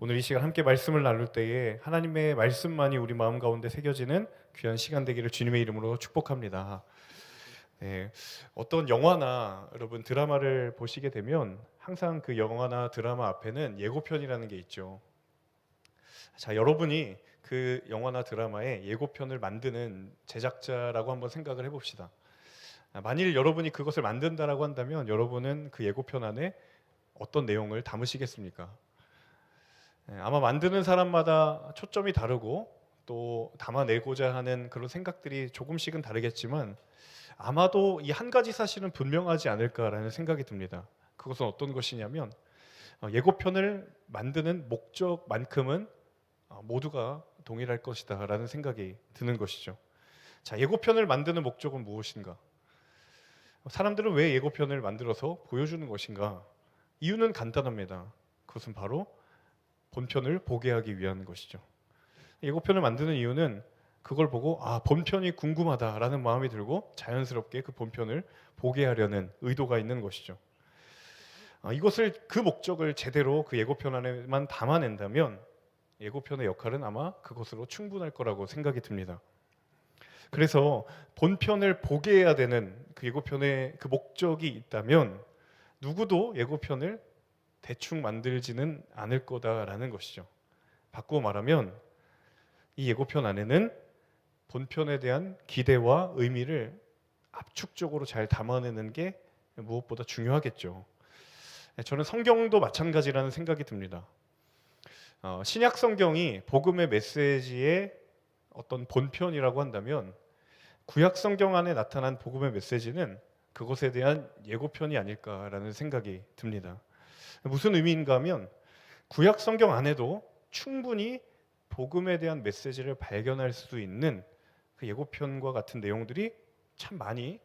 오늘 이 시간 함께 말씀을 나눌 때에 하나님의 말씀만이 우리 마음 가운데 새겨지는 귀한 시간 되기를 주님의 이름으로 축복합니다. 네, 어떤 영화나 여러분 드라마를 보시게 되면 항상 그 영화나 드라마 앞에는 예고편이라는 게 있죠. 자, 여러분이 그 영화나 드라마의 예고편을 만드는 제작자라고 한번 생각을 해봅시다. 만일 여러분이 그것을 만든다라고 한다면 여러분은 그 예고편 안에 어떤 내용을 담으시겠습니까? 아마 만드는 사람마다 초점이 다르고 또 담아내고자 하는 그런 생각들이 조금씩은 다르겠지만 아마도 이 한 가지 사실은 분명하지 않을까라는 생각이 듭니다. 그것은 어떤 것이냐면 예고편을 만드는 목적만큼은 모두가 동일할 것이다라는 생각이 드는 것이죠. 자, 예고편을 만드는 목적은 무엇인가? 사람들은 왜 예고편을 만들어서 보여주는 것인가? 이유는 간단합니다. 그것은 바로 본편을 보게 하기 위한 것이죠. 예고편을 만드는 이유는 그걸 보고 본편이 궁금하다라는 마음이 들고 자연스럽게 그 본편을 보게 하려는 의도가 있는 것이죠. 이것을 그 목적을 제대로 그 예고편 안에만 담아낸다면 예고편의 역할은 아마 그것으로 충분할 거라고 생각이 듭니다. 그래서 본편을 보게 해야 되는 그 예고편의 그 목적이 있다면 누구도 예고편을 대충 만들지는 않을 거다라는 것이죠. 바꾸어 말하면 이 예고편 안에는 본편에 대한 기대와 의미를 압축적으로 잘 담아내는 게 무엇보다 중요하겠죠. 저는 성경도 마찬가지라는 생각이 듭니다. 신약 성경이 복음의 메시지의 어떤 본편이라고 한다면 구약 성경 안에 나타난 복음의 메시지는 그것에 대한 예고편이 아닐까라는 생각이 듭니다. 무슨 의미인가 하면 구약 성경 안에도 충분히 복음에 대한 메시지를 발견할 수 있는 그 예고편과 같은 내용들이 참 많이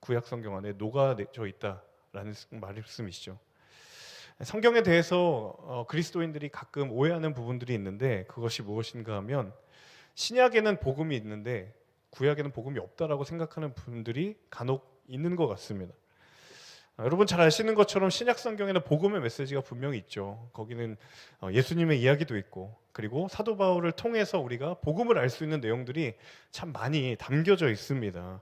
구약 성경 안에 녹아져 있다라는 말씀이시죠. 성경에 대해서 그리스도인들이 가끔 오해하는 부분들이 있는데 그것이 무엇인가 하면 신약에는 복음이 있는데 구약에는 복음이 없다라고 생각하는 분들이 간혹 있는 것 같습니다. 여러분 잘 아시는 것처럼 신약 성경에는 복음의 메시지가 분명히 있죠. 거기는 예수님의 이야기도 있고 그리고 사도 바울을 통해서 우리가 복음을 알 수 있는 내용들이 참 많이 담겨져 있습니다.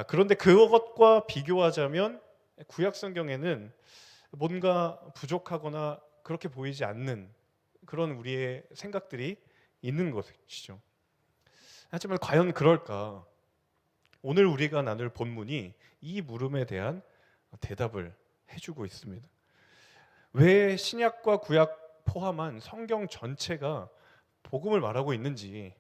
그런데 그것과 비교하자면 구약 성경에는 뭔가 부족하거나 그렇게 보이지 않는 그런 우리의 생각들이 있는 것이죠. 하지만 과연 그럴까? 오늘 우리가 나눌 본문이 이 물음에 대한 대답을 해주고 있습니다. 왜 신약과 구약 포함한 성경 전체가 복음을 말하고 있는지,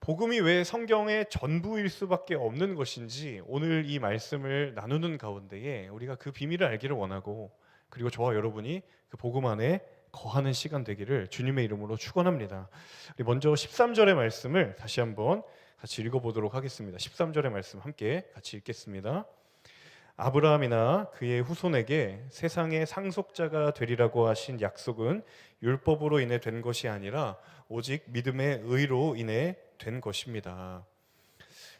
복음이 왜 성경의 전부일 수밖에 없는 것인지 오늘 이 말씀을 나누는 가운데에 우리가 그 비밀을 알기를 원하고 그리고 저와 여러분이 그 복음 안에 거하는 시간 되기를 주님의 이름으로 축원합니다. 우리 먼저 13절의 말씀을 다시 한번 같이 읽어보도록 하겠습니다. 13절의 말씀 함께 같이 읽겠습니다. 아브라함이나 그의 후손에게 세상의 상속자가 되리라고 하신 약속은 율법으로 인해 된 것이 아니라 오직 믿음의 의로 인해 된 것입니다.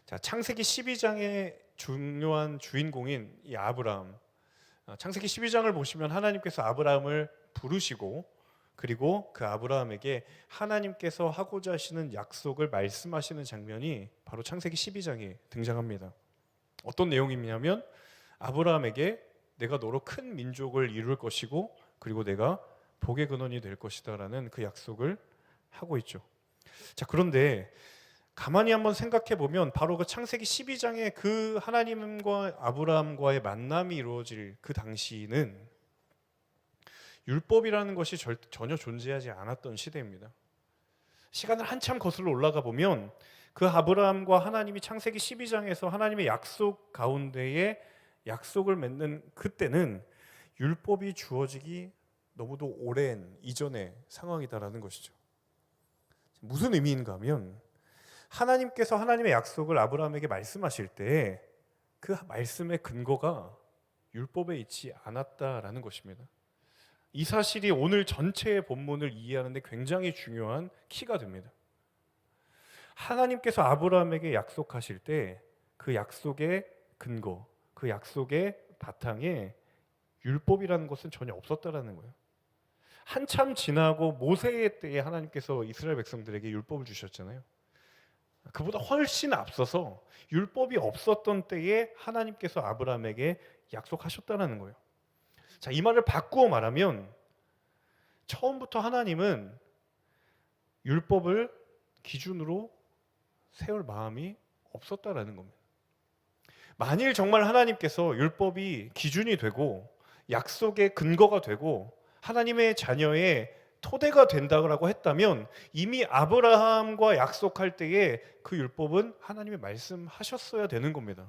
자, 창세기 12장의 중요한 주인공인 이 아브라함. 창세기 12장을 보시면 하나님께서 아브라함을 부르시고 그리고 그 아브라함에게 하나님께서 하고자 하시는 약속을 말씀하시는 장면이 바로 창세기 12장에 등장합니다. 어떤 내용이냐면 아브라함에게 내가 너로 큰 민족을 이룰 것이고 그리고 내가 복의 근원이 될 것이다라는 그 약속을 하고 있죠. 자, 그런데 가만히 한번 생각해 보면 바로 그 창세기 12장에 그 하나님과 아브라함과의 만남이 이루어질 그 당시는 율법이라는 것이 전혀 존재하지 않았던 시대입니다. 시간을 한참 거슬러 올라가 보면 그 아브라함과 하나님이 창세기 12장에서 하나님의 약속 가운데에 약속을 맺는 그때는 율법이 주어지기 너무도 오랜 이전의 상황이다라는 것이죠. 무슨 의미인가 하면 하나님께서 하나님의 약속을 아브라함에게 말씀하실 때 그 말씀의 근거가 율법에 있지 않았다라는 것입니다. 이 사실이 오늘 전체의 본문을 이해하는 데 굉장히 중요한 키가 됩니다. 하나님께서 아브라함에게 약속하실 때 그 약속의 근거, 그 약속의 바탕에 율법이라는 것은 전혀 없었다라는 거예요. 한참 지나고 모세의 때에 하나님께서 이스라엘 백성들에게 율법을 주셨잖아요. 그보다 훨씬 앞서서 율법이 없었던 때에 하나님께서 아브라함에게 약속하셨다는 거예요. 자, 이 말을 바꾸어 말하면 처음부터 하나님은 율법을 기준으로 세울 마음이 없었다라는 겁니다. 만일 정말 하나님께서 율법이 기준이 되고 약속의 근거가 되고 하나님의 자녀의 토대가 된다고 했다면 이미 아브라함과 약속할 때에 그 율법은 하나님이 말씀하셨어야 되는 겁니다.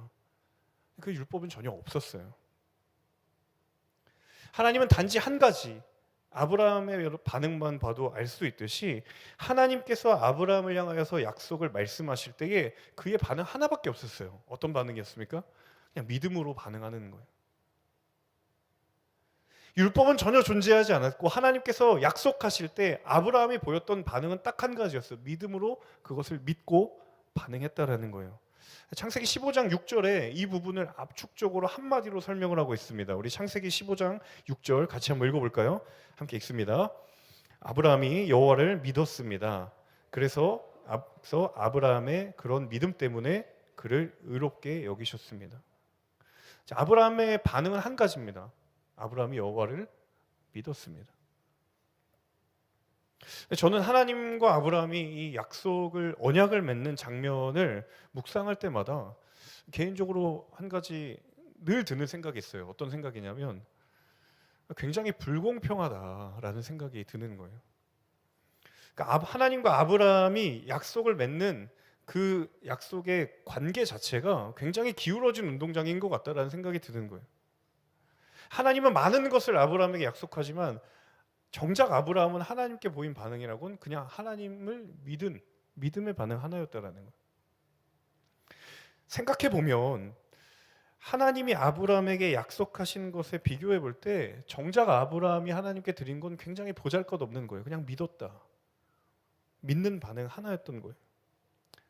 그 율법은 전혀 없었어요. 하나님은 단지 한 가지, 아브라함의 반응만 봐도 알 수 있듯이 하나님께서 아브라함을 향하여서 약속을 말씀하실 때에 그의 반응 하나밖에 없었어요. 어떤 반응이었습니까? 그냥 믿음으로 반응하는 거예요. 율법은 전혀 존재하지 않았고 하나님께서 약속하실 때 아브라함이 보였던 반응은 딱 한 가지였어요. 믿음으로 그것을 믿고 반응했다라는 거예요. 창세기 15장 6절에 이 부분을 압축적으로 한마디로 설명을 하고 있습니다. 우리 창세기 15장 6절 같이 한번 읽어볼까요? 함께 읽습니다. 아브라함이 여호와를 믿었습니다. 그래서 앞서 아브라함의 그런 믿음 때문에 그를 의롭게 여기셨습니다. 자, 아브라함의 반응은 한 가지입니다. 아브라함이 여호와를 믿었습니다. 저는 하나님과 아브라함이 이 약속을 언약을 맺는 장면을 묵상할 때마다 개인적으로 한 가지 늘 드는 생각이 있어요. 어떤 생각이냐면 굉장히 불공평하다라는 생각이 드는 거예요. 그러니까 하나님과 아브라함이 약속을 맺는 그 약속의 관계 자체가 굉장히 기울어진 운동장인 것 같다라는 생각이 드는 거예요. 하나님은 많은 것을 아브라함에게 약속하지만 정작 아브라함은 하나님께 보인 반응이라고는 그냥 하나님을 믿은 믿음의 반응 하나였다라는 거예요. 생각해 보면 하나님이 아브라함에게 약속하신 것에 비교해 볼 때 정작 아브라함이 하나님께 드린 건 굉장히 보잘것없는 거예요. 그냥 믿었다. 믿는 반응 하나였던 거예요.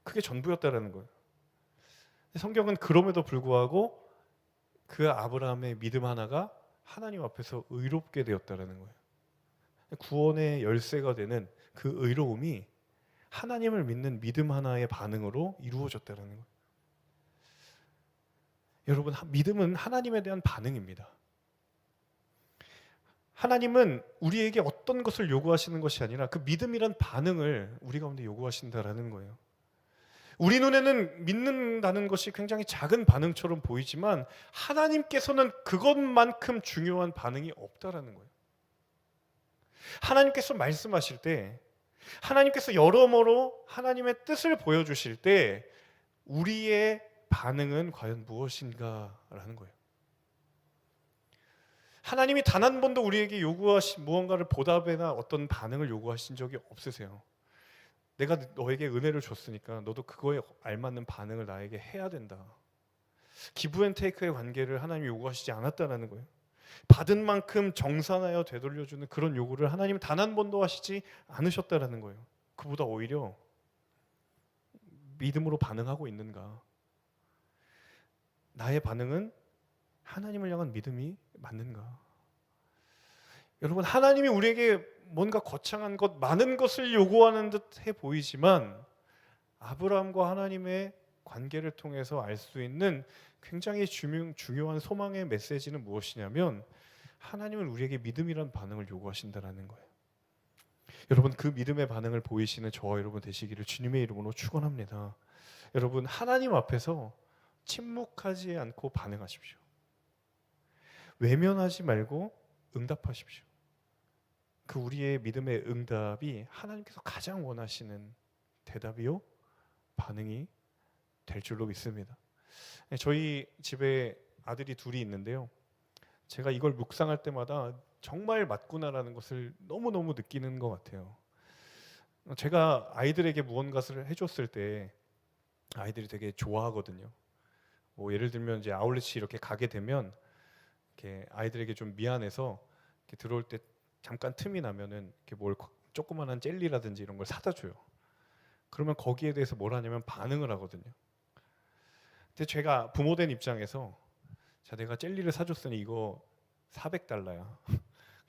그게 전부였다라는 거예요. 성경은 그럼에도 불구하고 그 아브라함의 믿음 하나가 하나님 앞에서 의롭게 되었다라는 거예요. 구원의 열쇠가 되는 그 의로움이 하나님을 믿는 믿음 하나의 반응으로 이루어졌다는 거예요. 여러분, 믿음은 하나님에 대한 반응입니다. 하나님은 우리에게 어떤 것을 요구하시는 것이 아니라 그 믿음이란 반응을 우리 가운데 요구하신다라는 거예요. 우리 눈에는 믿는다는 것이 굉장히 작은 반응처럼 보이지만 하나님께서는 그것만큼 중요한 반응이 없다라는 거예요. 하나님께서 말씀하실 때, 하나님께서 여러모로 하나님의 뜻을 보여주실 때 우리의 반응은 과연 무엇인가라는 거예요. 하나님이 단 한 번도 우리에게 요구하신 무언가를 보답이나 어떤 반응을 요구하신 적이 없으세요. 내가 너에게 은혜를 줬으니까 너도 그거에 알맞는 반응을 나에게 해야 된다. 기브앤테이크의 관계를 하나님이 요구하시지 않았다는 거예요. 받은 만큼 정산하여 되돌려주는 그런 요구를 하나님은 단 한 번도 하시지 않으셨다는 거예요. 그보다 오히려 믿음으로 반응하고 있는가? 나의 반응은 하나님을 향한 믿음이 맞는가? 여러분, 하나님이 우리에게 뭔가 거창한 것, 많은 것을 요구하는 듯 해 보이지만 아브라함과 하나님의 관계를 통해서 알 수 있는 굉장히 중요한 소망의 메시지는 무엇이냐면 하나님은 우리에게 믿음이란 반응을 요구하신다는 거예요. 여러분, 그 믿음의 반응을 보이시는 저와 여러분 되시기를 주님의 이름으로 축원합니다. 여러분, 하나님 앞에서 침묵하지 않고 반응하십시오. 외면하지 말고 응답하십시오. 그 우리의 믿음의 응답이 하나님께서 가장 원하시는 대답이요 반응이 될 줄로 믿습니다. 저희 집에 아들이 둘이 있는데요. 제가 이걸 묵상할 때마다 정말 맞구나라는 것을 너무너무 느끼는 것 같아요. 제가 아이들에게 무언가를 해줬을 때 아이들이 되게 좋아하거든요. 뭐 예를 들면 이제 아울렛이 이렇게 가게 되면 이렇게 아이들에게 좀 미안해서 이렇게 들어올 때 잠깐 틈이 나면은 이렇게 뭘 조그만한 젤리라든지 이런 걸 사다 줘요. 그러면 거기에 대해서 뭘 하냐면 반응을 하거든요. 근데 제가 부모된 입장에서 자, 내가 젤리를 사줬으니 이거 $400야.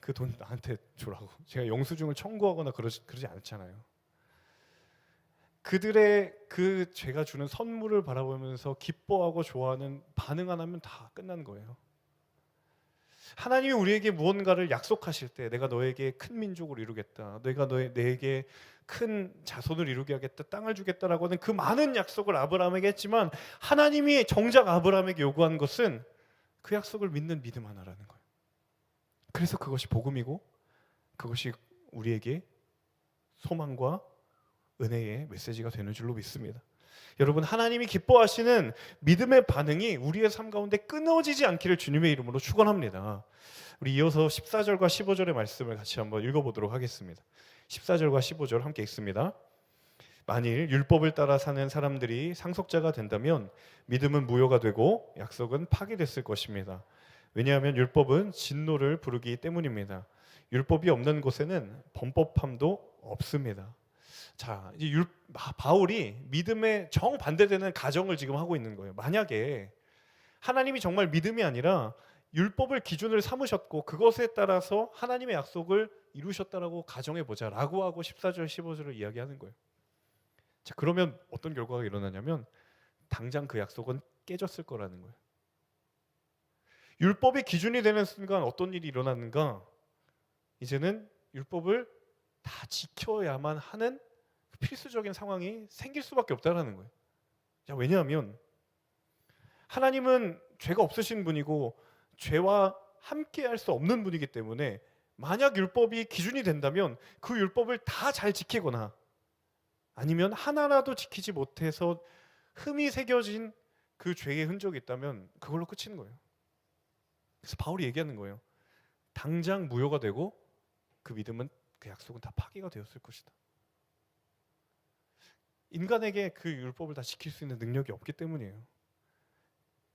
그 돈 나한테 주라고. 제가 영수증을 청구하거나 그러지 않잖아요. 그들의 그 제가 주는 선물을 바라보면서 기뻐하고 좋아하는 반응 안 하면 다 끝난 거예요. 하나님이 우리에게 무언가를 약속하실 때 내가 너에게 큰 민족을 이루겠다, 내가 내게 큰 자손을 이루게 하겠다, 땅을 주겠다라고 하는 그 많은 약속을 아브라함에게 했지만 하나님이 정작 아브라함에게 요구한 것은 그 약속을 믿는 믿음 하나라는 거예요. 그래서 그것이 복음이고 그것이 우리에게 소망과 은혜의 메시지가 되는 줄로 믿습니다. 여러분, 하나님이 기뻐하시는 믿음의 반응이 우리의 삶 가운데 끊어지지 않기를 주님의 이름으로 축원합니다. 우리 이어서 14절과 15절의 말씀을 같이 한번 읽어보도록 하겠습니다. 14절과 15절 함께 읽습니다. 만일 율법을 따라 사는 사람들이 상속자가 된다면 믿음은 무효가 되고 약속은 파기됐을 것입니다. 왜냐하면 율법은 진노를 부르기 때문입니다. 율법이 없는 곳에는 범법함도 없습니다. 자, 이제 바울이 믿음의 정반대되는 가정을 지금 하고 있는 거예요. 만약에 하나님이 정말 믿음이 아니라 율법을 기준을 삼으셨고 그것에 따라서 하나님의 약속을 이루셨다라고 가정해 보자라고 하고 14절 15절을 이야기하는 거예요. 자, 그러면 어떤 결과가 일어나냐면 당장 그 약속은 깨졌을 거라는 거예요. 율법이 기준이 되는 순간 어떤 일이 일어나는가? 이제는 율법을 다 지켜야만 하는 필수적인 상황이 생길 수밖에 없다는 거예요. 자, 왜냐하면 하나님은 죄가 없으신 분이고 죄와 함께 할 수 없는 분이기 때문에 만약 율법이 기준이 된다면 그 율법을 다 잘 지키거나 아니면 하나라도 지키지 못해서 흠이 새겨진 그 죄의 흔적이 있다면 그걸로 끝인 거예요. 그래서 바울이 얘기하는 거예요. 당장 무효가 되고 그 믿음은, 그 약속은 다 파기가 되었을 것이다. 인간에게 그 율법을 다 지킬 수 있는 능력이 없기 때문이에요.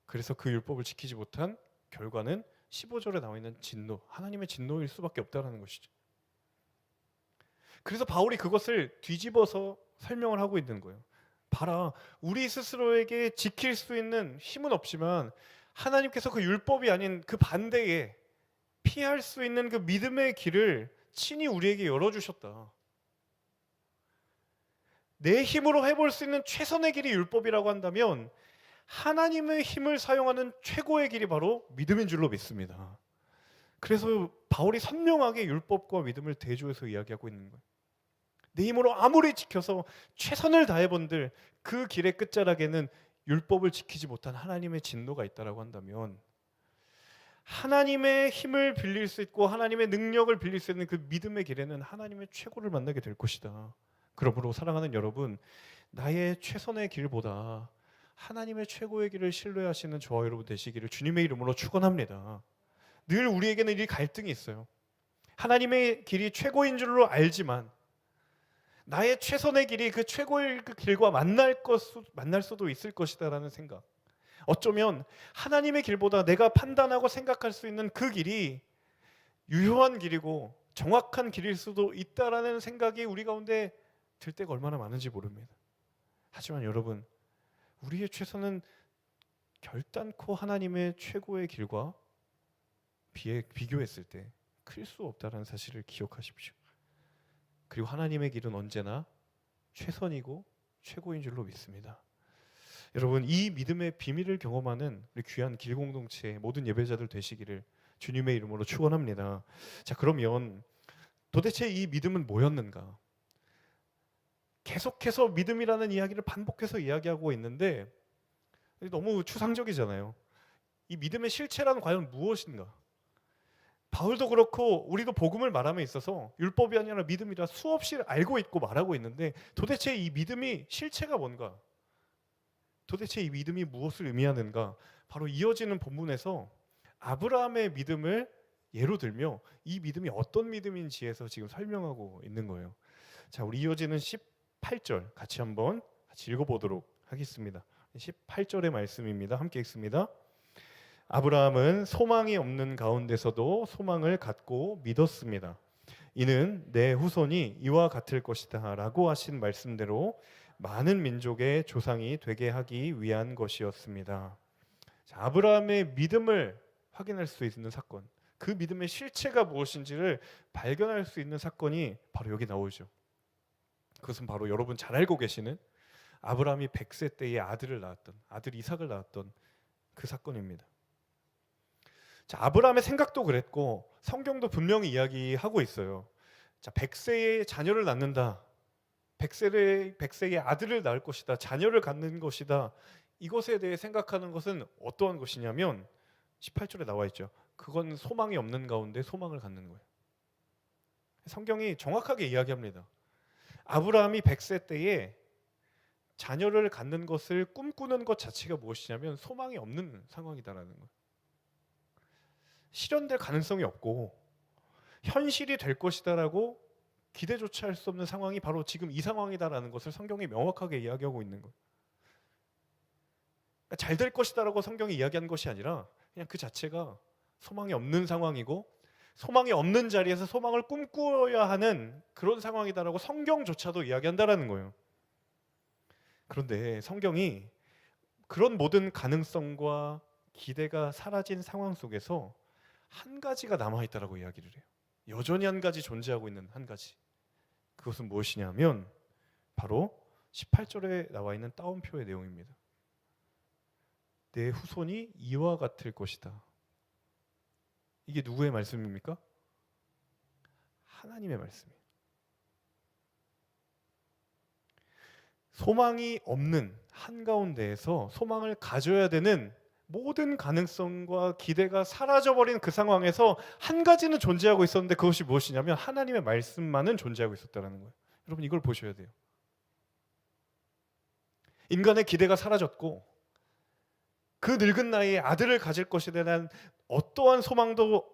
그래서 그 율법을 지키지 못한 결과는 15절에 나와 있는 진노, 하나님의 진노일 수밖에 없다는 것이죠. 그래서 바울이 그것을 뒤집어서 설명을 하고 있는 거예요. 봐라, 우리 스스로에게 지킬 수 있는 힘은 없지만 하나님께서 그 율법이 아닌 그 반대에 피할 수 있는 그 믿음의 길을 친히 우리에게 열어주셨다. 내 힘으로 해볼 수 있는 최선의 길이 율법이라고 한다면 하나님의 힘을 사용하는 최고의 길이 바로 믿음인 줄로 믿습니다. 그래서 바울이 선명하게 율법과 믿음을 대조해서 이야기하고 있는 거예요. 내 힘으로 아무리 지켜서 최선을 다해본들 그 길의 끝자락에는 율법을 지키지 못한 하나님의 진노가 있다라고 한다면 하나님의 힘을 빌릴 수 있고 하나님의 능력을 빌릴 수 있는 그 믿음의 길에는 하나님의 최고를 만나게 될 것이다. 그러므로 사랑하는 여러분, 나의 최선의 길보다 하나님의 최고의 길을 신뢰하시는 저와 여러분 되시기를 주님의 이름으로 축원합니다. 늘 우리에게는 이 갈등이 있어요. 하나님의 길이 최고인 줄로 알지만 나의 최선의 길이 그 최고의 그 길과 만날 수도 있을 것이다라는 생각. 어쩌면 하나님의 길보다 내가 판단하고 생각할 수 있는 그 길이 유효한 길이고 정확한 길일 수도 있다라는 생각이 우리 가운데 들 때가 얼마나 많은지 모릅니다. 하지만 여러분, 우리의 최선은 결단코 하나님의 최고의 길과 비교했을 때 클 수 없다는 사실을 기억하십시오. 그리고 하나님의 길은 언제나 최선이고 최고인 줄로 믿습니다. 여러분, 이 믿음의 비밀을 경험하는 우리 귀한 길공동체의 모든 예배자들 되시기를 주님의 이름으로 축원합니다. 자, 그러면 도대체 이 믿음은 뭐였는가? 계속해서 믿음이라는 이야기를 반복해서 이야기하고 있는데 너무 추상적이잖아요. 이 믿음의 실체란 과연 무엇인가? 바울도 그렇고 우리도 복음을 말함에 있어서 율법이 아니라 믿음이라 수없이 알고 있고 말하고 있는데 도대체 이 믿음이 실체가 뭔가? 도대체 이 믿음이 무엇을 의미하는가? 바로 이어지는 본문에서 아브라함의 믿음을 예로 들며 이 믿음이 어떤 믿음인지에서 지금 설명하고 있는 거예요. 자, 우리 이어지는 18절 같이 읽어보도록 하겠습니다. 18절의 말씀입니다. 함께 읽습니다. 아브라함은 소망이 없는 가운데서도 소망을 갖고 믿었습니다. 이는 내 후손이 이와 같을 것이다 라고 하신 말씀대로 많은 민족의 조상이 되게 하기 위한 것이었습니다. 자, 아브라함의 믿음을 확인할 수 있는 사건, 그 믿음의 실체가 무엇인지를 발견할 수 있는 사건이 바로 여기 나오죠. 그것은 바로 여러분 잘 알고 계시는 아브라함이 100세 때에 아들 이삭을 낳았던 그 사건입니다. 자, 아브라함의 생각도 그랬고 성경도 분명히 이야기하고 있어요. 자, 100세에 자녀를 낳는다. 100세의 아들을 낳을 것이다. 자녀를 갖는 것이다. 이것에 대해 생각하는 것은 어떠한 것이냐면 18절에 나와 있죠. 그건 소망이 없는 가운데 소망을 갖는 거예요. 성경이 정확하게 이야기합니다. 아브라함이 100세 때에 자녀를 갖는 것을 꿈꾸는 것 자체가 무엇이냐면 소망이 없는 상황이다라는 거예요. 실현될 가능성이 없고 현실이 될 것이다라고 기대조차 할 수 없는 상황이 바로 지금 이 상황이다라는 것을 성경이 명확하게 이야기하고 있는 거예요. 그러니까 잘 될 것이다라고 성경이 이야기한 것이 아니라 그냥 그 자체가 소망이 없는 상황이고 소망이 없는 자리에서 소망을 꿈꾸어야 하는 그런 상황이다라고 성경조차도 이야기한다라는 거예요. 그런데 성경이 그런 모든 가능성과 기대가 사라진 상황 속에서 한 가지가 남아있다라고 이야기를 해요. 여전히 한 가지 존재하고 있는 한 가지. 그것은 무엇이냐면 바로 18절에 나와 있는 따옴표의 내용입니다. 내 후손이 이와 같을 것이다. 이게 누구의 말씀입니까? 하나님의 말씀이에요. 소망이 없는 한가운데에서 소망을 가져야 되는 모든 가능성과 기대가 사라져버린 그 상황에서 한 가지는 존재하고 있었는데 그것이 무엇이냐면 하나님의 말씀만은 존재하고 있었다는 거예요. 여러분 이걸 보셔야 돼요. 인간의 기대가 사라졌고 그 늙은 나이에 아들을 가질 것에 대한 어떠한 소망도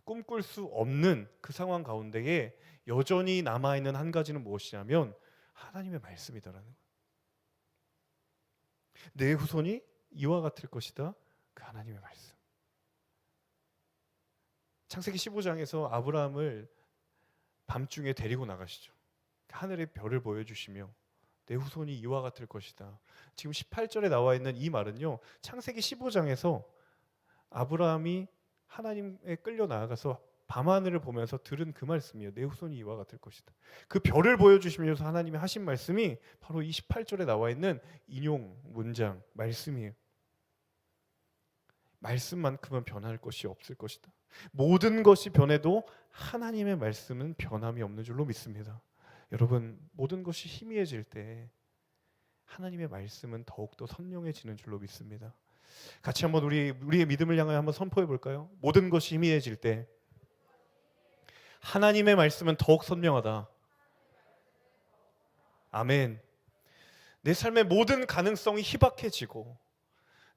꿈꿀 수 없는 그 상황 가운데에 여전히 남아있는 한 가지는 무엇이냐면 하나님의 말씀이다라는 거예요. 내 후손이 이와 같을 것이다. 그 하나님의 말씀. 창세기 15장에서 아브라함을 밤중에 데리고 나가시죠. 하늘의 별을 보여주시며 내 후손이 이와 같을 것이다. 지금 18절에 나와 있는 이 말은요, 창세기 15장에서 아브라함이 하나님에 끌려 나아가서 밤하늘을 보면서 들은 그 말씀이에요. 내 후손이 이와 같을 것이다. 그 별을 보여주시면서 하나님이 하신 말씀이 바로 이 18절에 나와 있는 인용 문장 말씀이에요. 말씀만큼은 변할 것이 없을 것이다. 모든 것이 변해도 하나님의 말씀은 변함이 없는 줄로 믿습니다. 여러분, 모든 것이 희미해질 때 하나님의 말씀은 더욱더 선명해지는 줄로 믿습니다. 같이 한번 우리의 믿음을 향하여 한번 선포해 볼까요? 모든 것이 희미해질 때 하나님의 말씀은 더욱 선명하다. 아멘. 내 삶의 모든 가능성이 희박해지고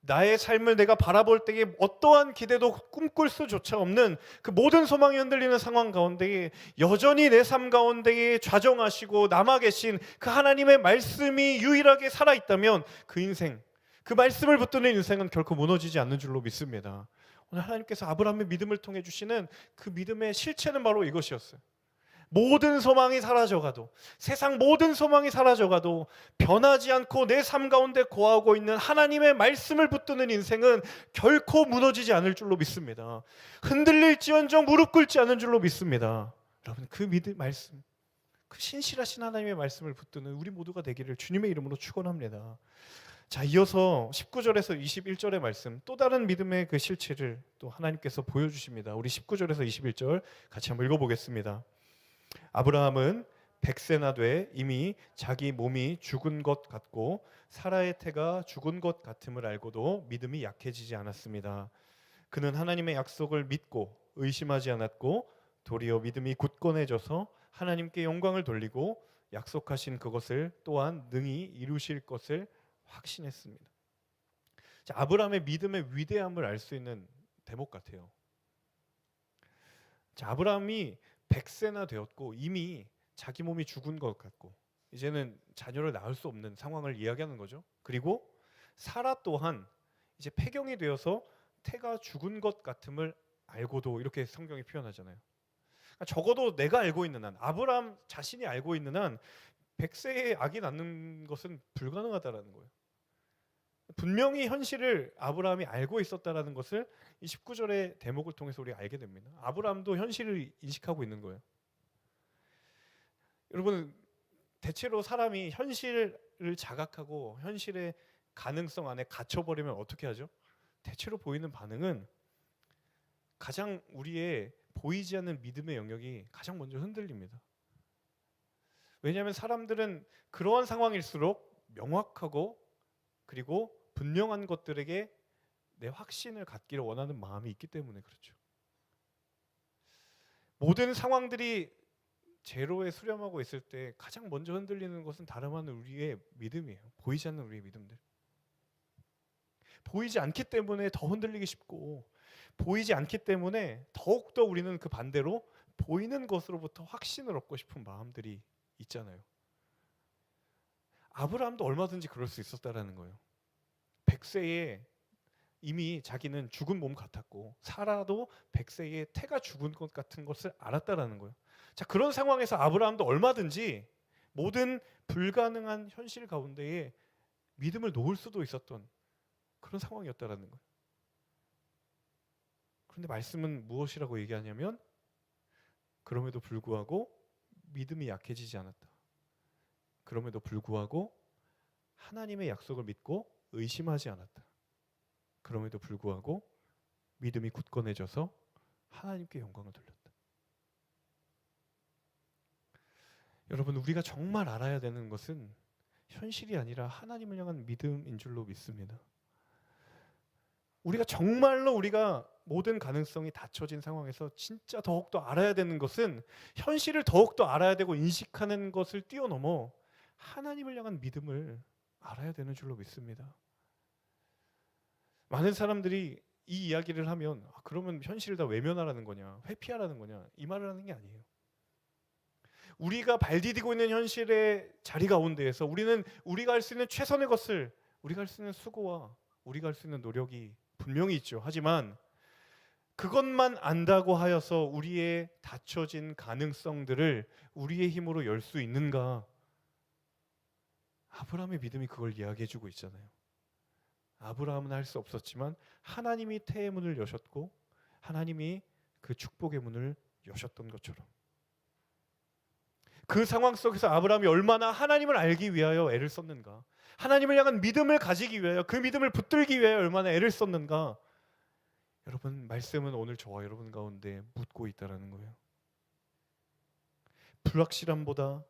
나의 삶을 내가 바라볼 때에 어떠한 기대도 꿈꿀 수조차 없는 그 모든 소망이 흔들리는 상황 가운데에 여전히 내 삶 가운데에 좌정하시고 남아 계신 그 하나님의 말씀이 유일하게 살아있다면 그 인생, 그 말씀을 붙드는 인생은 결코 무너지지 않는 줄로 믿습니다. 오늘 하나님께서 아브라함의 믿음을 통해 주시는 그 믿음의 실체는 바로 이것이었어요. 모든 소망이 사라져가도, 세상 모든 소망이 사라져가도 변하지 않고 내 삶 가운데 거하고 있는 하나님의 말씀을 붙드는 인생은 결코 무너지지 않을 줄로 믿습니다. 흔들릴지언정 무릎 꿇지 않은 줄로 믿습니다. 여러분, 그 믿음 말씀, 그 신실하신 하나님의 말씀을 붙드는 우리 모두가 되기를 주님의 이름으로 축원합니다. 자, 이어서 19절에서 21절의 말씀, 또 다른 믿음의 그 실체를 또 하나님께서 보여주십니다. 우리 19절에서 21절 같이 한번 읽어보겠습니다. 아브라함은 100세나 돼 이미 자기 몸이 죽은 것 같고 사라의 태가 죽은 것 같음을 알고도 믿음이 약해지지 않았습니다. 그는 하나님의 약속을 믿고 의심하지 않았고 도리어 믿음이 굳건해져서 하나님께 영광을 돌리고 약속하신 그것을 또한 능히 이루실 것을 확신했습니다. 자, 아브라함의 믿음의 위대함을 알 수 있는 대목 같아요. 자, 아브라함이 100세나 되었고 이미 자기 몸이 죽은 것 같고 이제는 자녀를 낳을 수 없는 상황을 이야기하는 거죠. 그리고 사라 또한 이제 폐경이 되어서 태가 죽은 것 같음을 알고도, 이렇게 성경이 표현하잖아요. 그러니까 적어도 내가 알고 있는 한, 아브라함 자신이 알고 있는 한 100세에 아기 낳는 것은 불가능하다라는 거예요. 분명히 현실을 아브라함이 알고 있었다라는 것을 이 19절의 대목을 통해서 우리가 알게 됩니다. 아브라함도 현실을 인식하고 있는 거예요. 여러분, 대체로 사람이 현실을 자각하고 현실의 가능성 안에 갇혀버리면 어떻게 하죠? 대체로 보이는 반응은 가장 우리의 보이지 않는 믿음의 영역이 가장 먼저 흔들립니다. 왜냐하면 사람들은 그러한 상황일수록 명확하고 그리고 분명한 것들에게 내 확신을 갖기를 원하는 마음이 있기 때문에 그렇죠. 모든 상황들이 제로에 수렴하고 있을 때 가장 먼저 흔들리는 것은 다름 아닌 우리의 믿음이에요. 보이지 않는 우리의 믿음들. 보이지 않기 때문에 더 흔들리기 쉽고, 보이지 않기 때문에 더욱더 우리는 그 반대로 보이는 것으로부터 확신을 얻고 싶은 마음들이 있잖아요. 아브라함도 얼마든지 그럴 수 있었다라는 거예요. 100세에 이미 자기는 죽은 몸 같았고, 사라도 100세에 태가 죽은 것 같은 것을 알았다라는 거예요. 자, 그런 상황에서 아브라함도 얼마든지 모든 불가능한 현실 가운데에 믿음을 놓을 수도 있었던 그런 상황이었다라는 거예요. 그런데 말씀은 무엇이라고 얘기하냐면, 그럼에도 불구하고 믿음이 약해지지 않았다. 그럼에도 불구하고 하나님의 약속을 믿고 의심하지 않았다. 그럼에도 불구하고 믿음이 굳건해져서 하나님께 영광을 돌렸다. 여러분, 우리가 정말 알아야 되는 것은 현실이 아니라 하나님을 향한 믿음인 줄로 믿습니다. 우리가 정말로 우리가 모든 가능성이 닫혀진 상황에서 진짜 더욱더 알아야 되는 것은 현실을 더욱더 알아야 되고 인식하는 것을 뛰어넘어 하나님을 향한 믿음을 알아야 되는 줄로 믿습니다. 많은 사람들이 이 이야기를 하면 그러면 현실을 다 외면하라는 거냐, 회피하라는 거냐, 이 말을 하는 게 아니에요. 우리가 발디디고 있는 현실의 자리 가운데에서 우리는 우리가 할 수 있는 최선의 것을, 우리가 할 수 있는 수고와 우리가 할 수 있는 노력이 분명히 있죠. 하지만 그것만 안다고 하여서 우리의 닫혀진 가능성들을 우리의 힘으로 열 수 있는가? 아브라함의 믿음이 그걸 이야기해주고 있잖아요. 아브라함은 할 수 없었지만 하나님이 태의 문을 여셨고 하나님이 그 축복의 문을 여셨던 것처럼, 그 상황 속에서 아브라함이 얼마나 하나님을 알기 위하여 애를 썼는가, 하나님을 향한 믿음을 가지기 위하여, 그 믿음을 붙들기 위하여 얼마나 애를 썼는가. 여러분, 말씀은 오늘 저와 여러분 가운데 묻고 있다는 거예요. 불확실함보다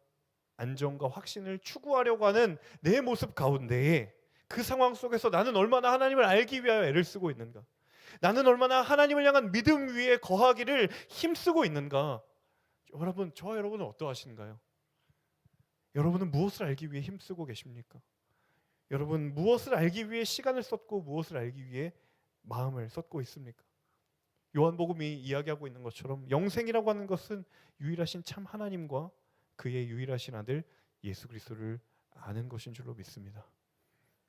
안정과 확신을 추구하려고 하는 내 모습 가운데에, 그 상황 속에서 나는 얼마나 하나님을 알기 위하여 애를 쓰고 있는가, 나는 얼마나 하나님을 향한 믿음 위에 거하기를 힘쓰고 있는가. 여러분, 저와 여러분은 어떠하신가요? 여러분은 무엇을 알기 위해 힘쓰고 계십니까? 여러분, 무엇을 알기 위해 시간을 썼고 무엇을 알기 위해 마음을 쏟고 있습니까? 요한복음이 이야기하고 있는 것처럼 영생이라고 하는 것은 유일하신 참 하나님과 그의 유일하신 아들 예수 그리스도를 아는 것인 줄로 믿습니다.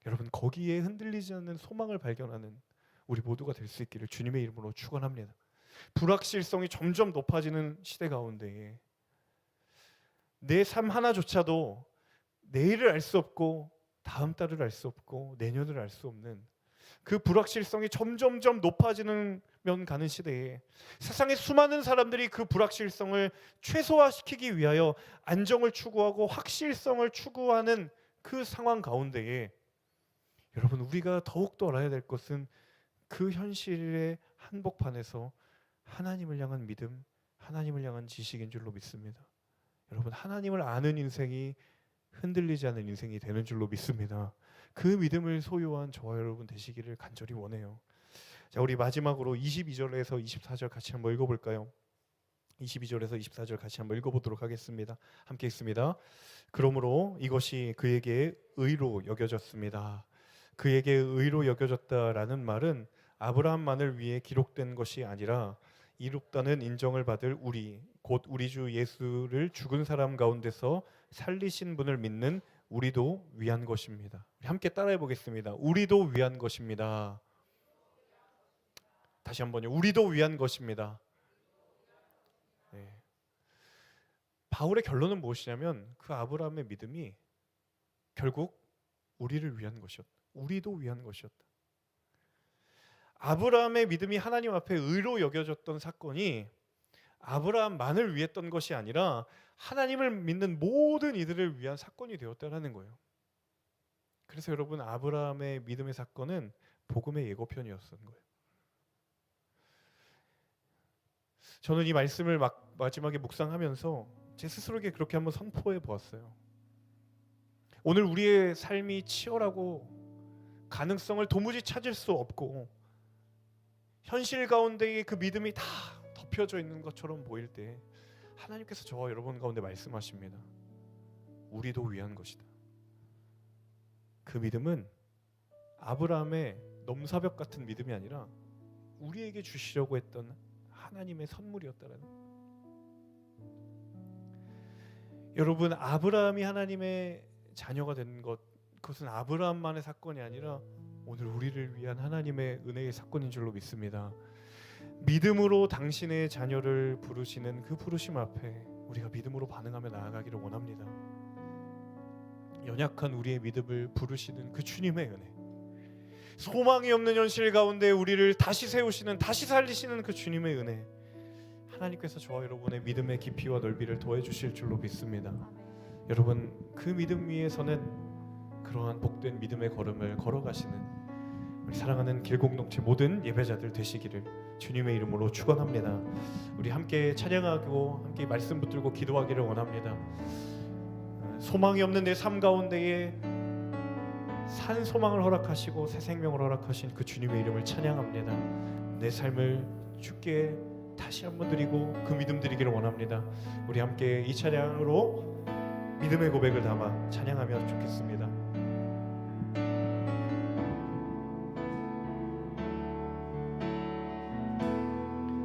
여러분, 거기에 흔들리지 않는 소망을 발견하는 우리 모두가 될 수 있기를 주님의 이름으로 축원합니다. 불확실성이 점점 높아지는 시대 가운데에 내 삶 하나조차도 내일을 알 수 없고 다음 달을 알 수 없고 내년을 알 수 없는 그 불확실성이 점점점 높아지는 면 가는 시대에 세상의 수많은 사람들이 그 불확실성을 최소화시키기 위하여 안정을 추구하고 확실성을 추구하는 그 상황 가운데에, 여러분, 우리가 더욱더 알아야 될 것은 그 현실의 한복판에서 하나님을 향한 믿음, 하나님을 향한 지식인 줄로 믿습니다. 여러분, 하나님을 아는 인생이 흔들리지 않는 인생이 되는 줄로 믿습니다. 그 믿음을 소유한 저와 여러분 되시기를 간절히 원해요. 자, 우리 마지막으로 22절에서 24절 같이 한번 읽어볼까요? 22절에서 24절 같이 한번 읽어보도록 하겠습니다. 함께 읽습니다. 그러므로 이것이 그에게 의로 여겨졌습니다. 그에게 의로 여겨졌다라는 말은 아브라함만을 위해 기록된 것이 아니라 이롭다는 인정을 받을 우리, 곧 우리 주 예수를 죽은 사람 가운데서 살리신 분을 믿는 우리도 위한 것입니다. 우리 함께 따라해 보겠습니다. 우리도 위한 것입니다. 다시 한번요. 우리도 위한 것입니다. 네. 바울의 결론은 무엇이냐면 그 아브라함의 믿음이 결국 우리를 위한 것이었다. 우리도 위한 것이었다. 아브라함의 믿음이 하나님 앞에 의로 여겨졌던 사건이 아브라함만을 위했던 것이 아니라 하나님을 믿는 모든 이들을 위한 사건이 되었다라는 거예요. 그래서 여러분, 아브라함의 믿음의 사건은 복음의 예고편이었던 거예요. 저는 이 말씀을 마지막에 묵상하면서 제 스스로에게 그렇게 한번 선포해 보았어요. 오늘 우리의 삶이 치열하고 가능성을 도무지 찾을 수 없고 현실 가운데에 그 믿음이 다 덮여져 있는 것처럼 보일 때 하나님께서 저와 여러분 가운데 말씀하십니다. 우리도 위한 것이다. 그 믿음은 아브라함의 넘사벽 같은 믿음이 아니라 우리에게 주시려고 했던 하나님의 선물이었다라는. 여러분, 아브라함이 하나님의 자녀가 된 것, 그것은 아브라함만의 사건이 아니라 오늘 우리를 위한 하나님의 은혜의 사건인 줄로 믿습니다. 믿음으로 당신의 자녀를 부르시는 그 부르심 앞에 우리가 믿음으로 반응하며 나아가기를 원합니다. 연약한 우리의 믿음을 부르시는 그 주님의 은혜, 소망이 없는 현실 가운데 우리를 다시 세우시는, 다시 살리시는 그 주님의 은혜, 하나님께서 저와 여러분의 믿음의 깊이와 넓이를 더해 주실 줄로 믿습니다. 여러분, 그 믿음 위에서는 그러한 복된 믿음의 걸음을 걸어가시는 우리 사랑하는 길공동체 모든 예배자들 되시기를 주님의 이름으로 축원합니다. 우리 함께 찬양하고 함께 말씀 붙들고 기도하기를 원합니다. 소망이 없는 내 삶 가운데에 산 소망을 허락하시고 새 생명을 허락하신 그 주님의 이름을 찬양합니다. 내 삶을 주께 다시 한번 드리고 그 믿음 드리기를 원합니다. 우리 함께 이 찬양으로 믿음의 고백을 담아 찬양하면 좋겠습니다.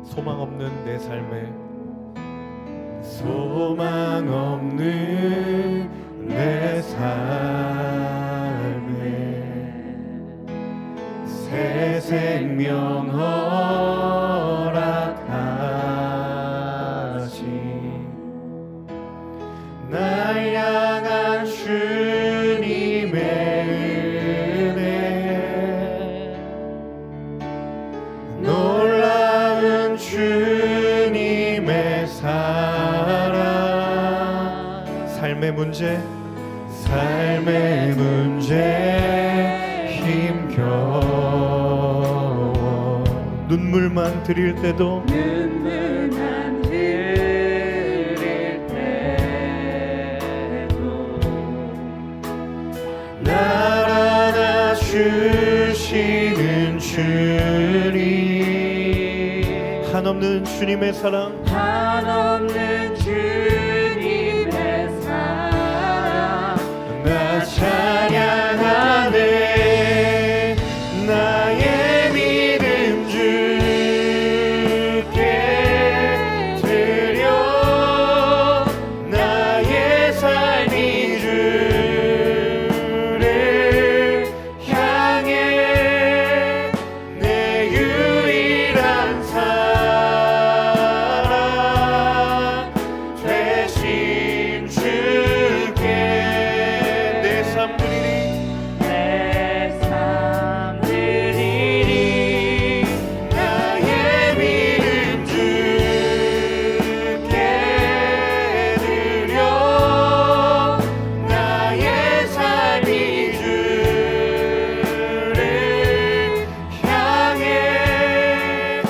소망 없는 내 삶에, 소망 없는 내 삶에 새 생명 허락하신 날 향한 주님의 은혜, 놀라운 주님의 사랑, 삶의 문제 힘겨워 눈물만 흘릴 때도 날 안아주시는 주님, 한없는 주님의 사랑, 한없는 주님의 사랑, 나 찬양하네. 나의 믿음 주께 드려, 나의 삶이 주를 향해 내 유일한 사랑 되신 주께 내 삶 드리리, 나의 믿음 주께 드려, 나의 삶이 주를 향해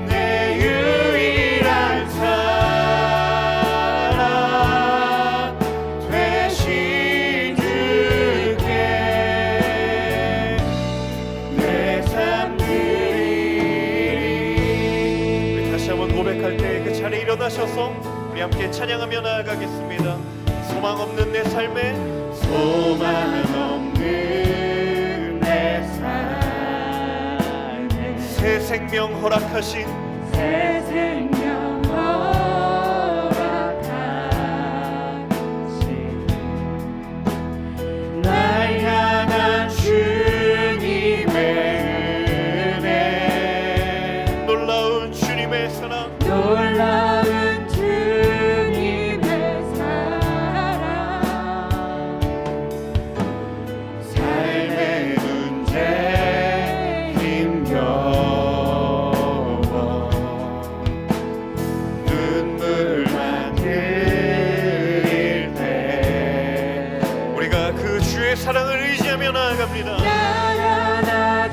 내 유일한 사랑 되신 주께 내 삶 드리리. 우리 다시 한번 고백할 때 그 자리에 일어나셔서 우리 함께 찬양하며 나아가겠습니다. 소망 없는 내 삶에, 소망 없는 내 삶에 새 생명 허락하신, 새 생명 허락하신 날 향한 주님의 은혜, 놀라운 주님의 사랑, 놀라운 주님의 사랑, 삶의 문제 주의 사랑을 의지하며 나아갑니다. 날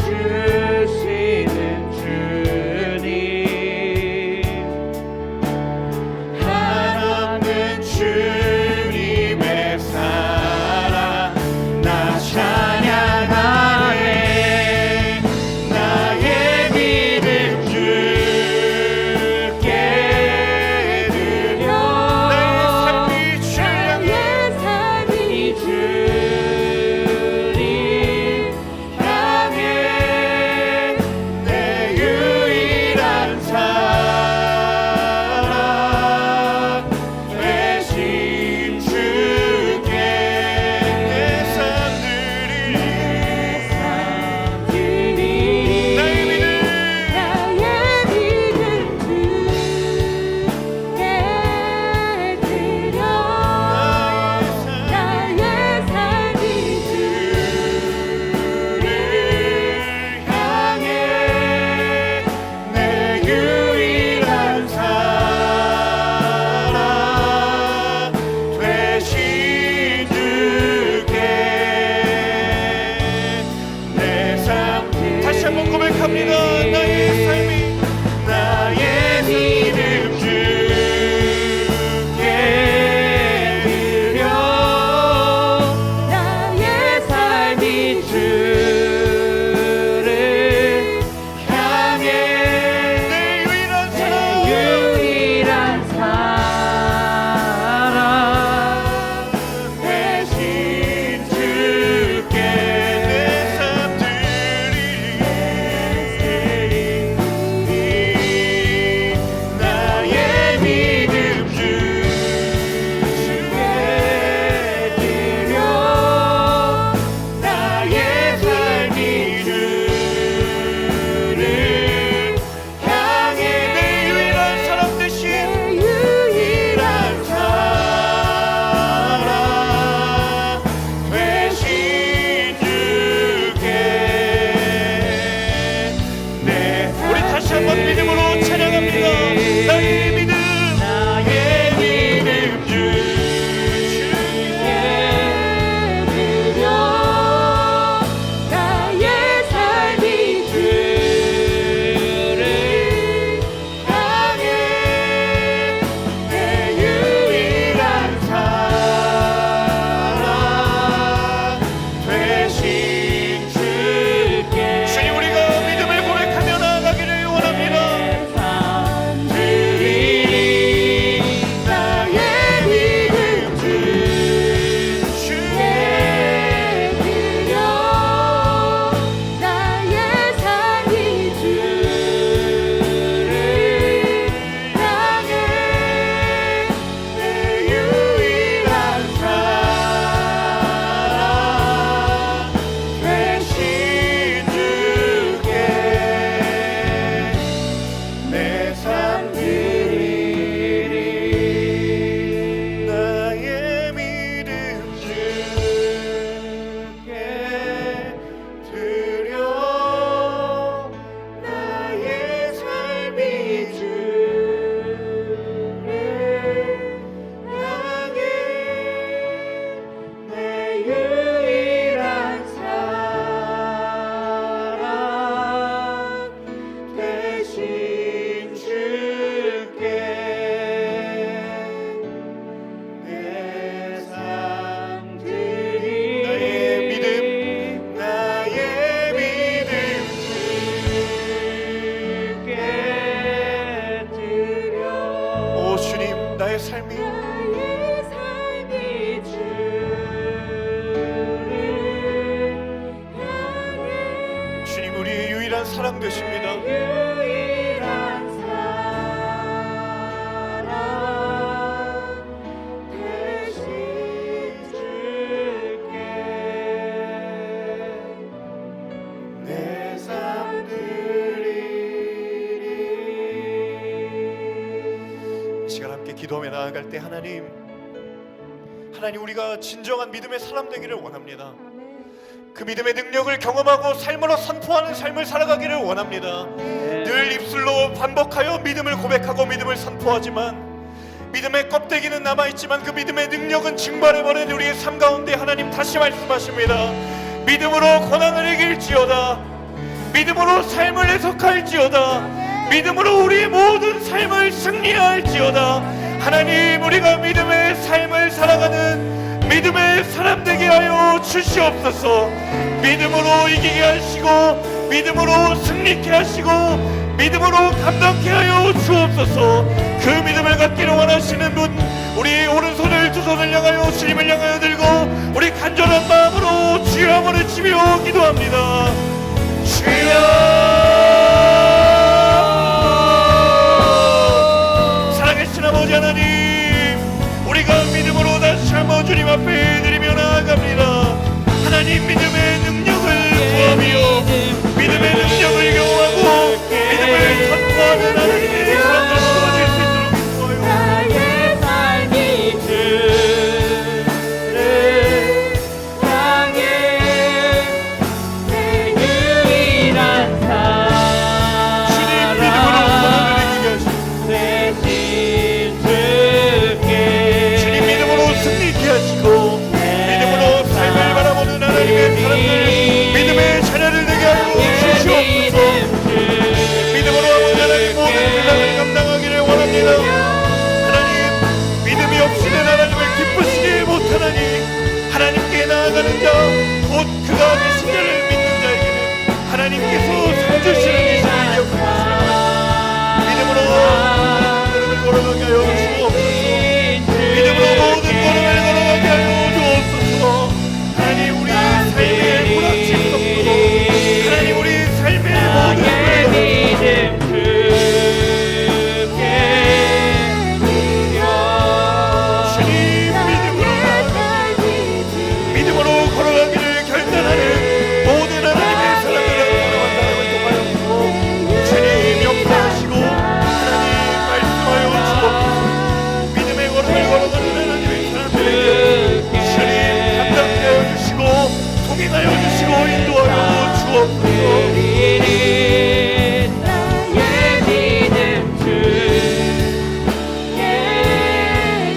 안아주시는 주님, 한없는 주님의 사랑 나 찬양하네. 나의 믿음 주께 드려. 나의 삶이 주님 향해 내 유일한 사랑 되신 주께 내 삶 드리리. 나의 믿음 내 유일한 사랑 되신 주께 내 삶 다시 한번 고백합니다. 나의 삶이 나의 믿음 주께 드려. 나의 삶이 주를 향해 내 유일한 사랑 유일한 사랑 되신 주께 내 삶 드리리. 나의 믿음 주께 드려. 나의 삶이 주를 향해 내 유일한 사랑 되신 유일한 사랑 되신 주께 네 우리 다시 한번 믿음으로 찬양합니다. 나의 믿음 나의 믿음 주께 드려. 나의 삶이 주를 향해 내 유일한 사랑 되신 주께 주님 우리가 믿음을 고백하며 나아가기를 원합니다. 드리리. 나의 믿음 주께 드려. 나의 삶이 주를 향해 내 유일한 사랑 되신 주께 내 삶 드리리. 나의 믿음 주께 드려. 나의 삶이 주를 향해 내 유일한 사랑 되신 주께 내 삶 드리리. 나의 믿음 주께 드려. 오 주님 나의 삶이 나의 삶이 주를 향해 주님 우리의 유일한 사랑 되십니다. 유일한 사랑 되신 주께 내 삶 드리리. 이 시간 함께 기도하며 나아갈 때 하나님 우리가 진정한 믿음의 사람 되기를 원합니다. 그 믿음의 능력을 경험하고 삶으로 선포하는 삶을 살아가기를 원합니다. 늘 입술로 반복하여 믿음을 고백하고 믿음을 선포하지만 믿음의 껍데기는 남아있지만 그 믿음의 능력은 증발해버린 우리의 삶 가운데 하나님 다시 말씀하십니다. 믿음으로 고난을 이길지어다. 믿음으로 삶을 해석할지어다. 믿음으로 우리의 모든 삶을 승리할지어다. 하나님, 우리가 믿음의 삶을 살아가는 믿음의 사람 되게 하여 주시옵소서. 믿음으로 이기게 하시고 믿음으로 승리케 하시고 믿음으로 감당케 하여 주옵소서. 그 믿음을 갖기를 원하시는 분, 우리 오른손을 두 손을 향하여 주님을 향하여 들고 우리 간절한 마음으로 주여 한번 외치며 기도합니다. 주여, 살아계신 아버지 하나님, 우리가 믿음으로 다시 한번 주님 앞에 드리며 나아갑니다. 하나님, 믿음의 능력을 구하며 믿음의 능력을 경험하고 믿음을 선포하는 하나님의 사람들 되어질 수 있도록 기도하여 나의 삶이 주를 향해 내 유일한 주님 믿음으로 사랑 고난을 이기게 하시고 대신 주께 주님 믿음으로 승리케 하시고 믿음으로 삶을 바라보는 하나님의 사람들, 믿음의 자녀를 되게 하여 주시옵소서. 믿음으로 아버지 하나님 모든 세상을 감당하기를 원합니다. 하나님, 믿음이 없이는 하나님을 기쁘시게 못하나니 하나님께 나아가는 자, 곧 그가 계신 자를 믿는 자에게는 하나님께서 상 주시는 이 시간을 기억하시라. 믿음으로 걸음을 걸어가게 하여 주옵소서. 믿음으로 모든 걸음을 걸어가게 하여 주옵소서. 하나님, 우리 삶의 불확실 속도, 하나님, 우리 삶의 모든 나의 걸음을 믿음 주께 드려 주님 믿음으로 걸어가기를 결단하는 모든 하나님의 사람들을 사랑한다는 통하여 주님 역사하시고 하나님 말씀하여 주옵소서. 믿음의 걸음을 걸어가는 하나님의 사람들에게 주님 감당케 하여 주시고 통행하여 주시고 인도하여 주옵소서. 드리는 나의 믿음 주께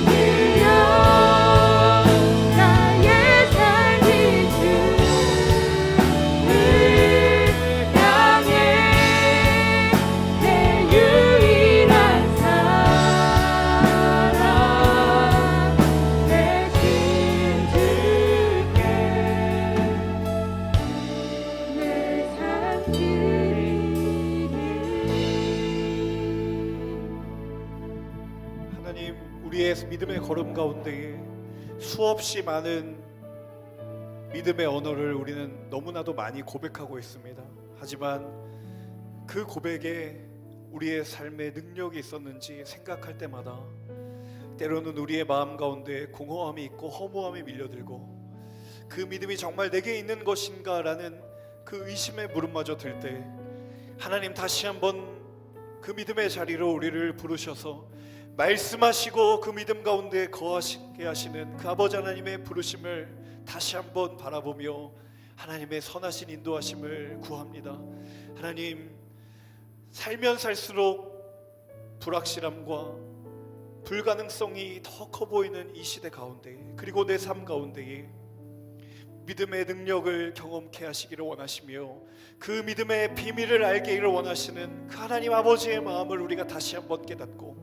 드려 나의 삶이 주를 향해 내 유일한 사랑 대신 주께 내 삶 드리리. 하나님, 우리의 믿음의 걸음 가운데에 수없이 많은 믿음의 언어를 우리는 너무나도 많이 고백하고 있습니다. 하지만 그 고백에 우리의 삶의 능력이 있었는지 생각할 때마다 때로는 우리의 마음 가운데 공허함이 있고 허무함이 밀려들고 그 믿음이 정말 내게 있는 것인가 라는 그 의심의 물음마저 들 때 하나님 다시 한번 그 믿음의 자리로 우리를 부르셔서 말씀하시고 그 믿음 가운데 거하시게 하시는 그 아버지 하나님의 부르심을 다시 한번 바라보며 하나님의 선하신 인도하심을 구합니다. 하나님, 살면 살수록 불확실함과 불가능성이 더 커 보이는 이 시대 가운데, 그리고 내 삶 가운데에 믿음의 능력을 경험케 하시기를 원하시며 그 믿음의 비밀을 알기를 원하시는 그 하나님 아버지의 마음을 우리가 다시 한번 깨닫고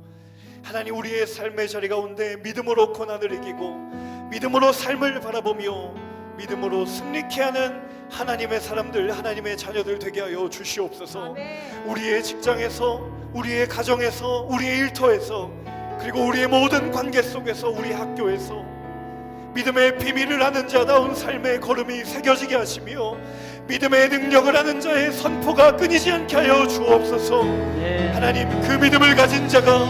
하나님, 우리의 삶의 자리 가운데 믿음으로 고난을 이기고 믿음으로 삶을 바라보며 믿음으로 승리케 하는 하나님의 사람들, 하나님의 자녀들 되게 하여 주시옵소서. 우리의 직장에서, 우리의 가정에서, 우리의 일터에서, 그리고 우리의 모든 관계 속에서, 우리 학교에서 믿음의 비밀을 아는 자다운 삶의 걸음이 새겨지게 하시며 믿음의 능력을 아는 자의 선포가 끊이지 않게 하여 주옵소서. 하나님, 그 믿음을 가진 자가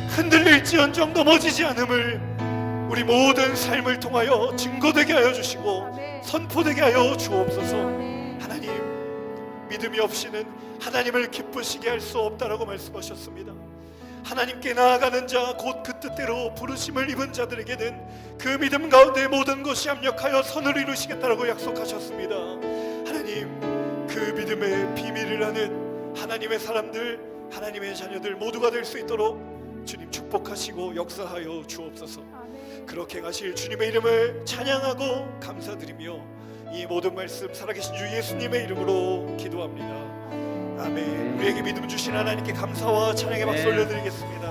흔들릴지언정 넘어지지 않음을 우리 모든 삶을 통하여 증거되게 하여 주시고 선포되게 하여 주옵소서. 하나님, 믿음이 없이는 하나님을 기쁘시게 할 수 없다라고 말씀하셨습니다. 하나님께 나아가는 자, 곧 그 뜻대로 부르심을 입은 자들에게는 그 믿음 가운데 모든 것이 합력하여 선을 이루시겠다라고 약속하셨습니다. 하나님, 그 믿음의 비밀을 아는 하나님의 사람들, 하나님의 자녀들 모두가 될 수 있도록 주님 축복하시고 역사하여 주옵소서. 아멘. 그렇게 하실 주님의 이름을 찬양하고 감사드리며 이 모든 말씀 살아계신 주 예수님의 이름으로 기도합니다. 아멘. 우리에게 믿음 주신 하나님께 감사와 찬양의 박수 올려드리겠습니다.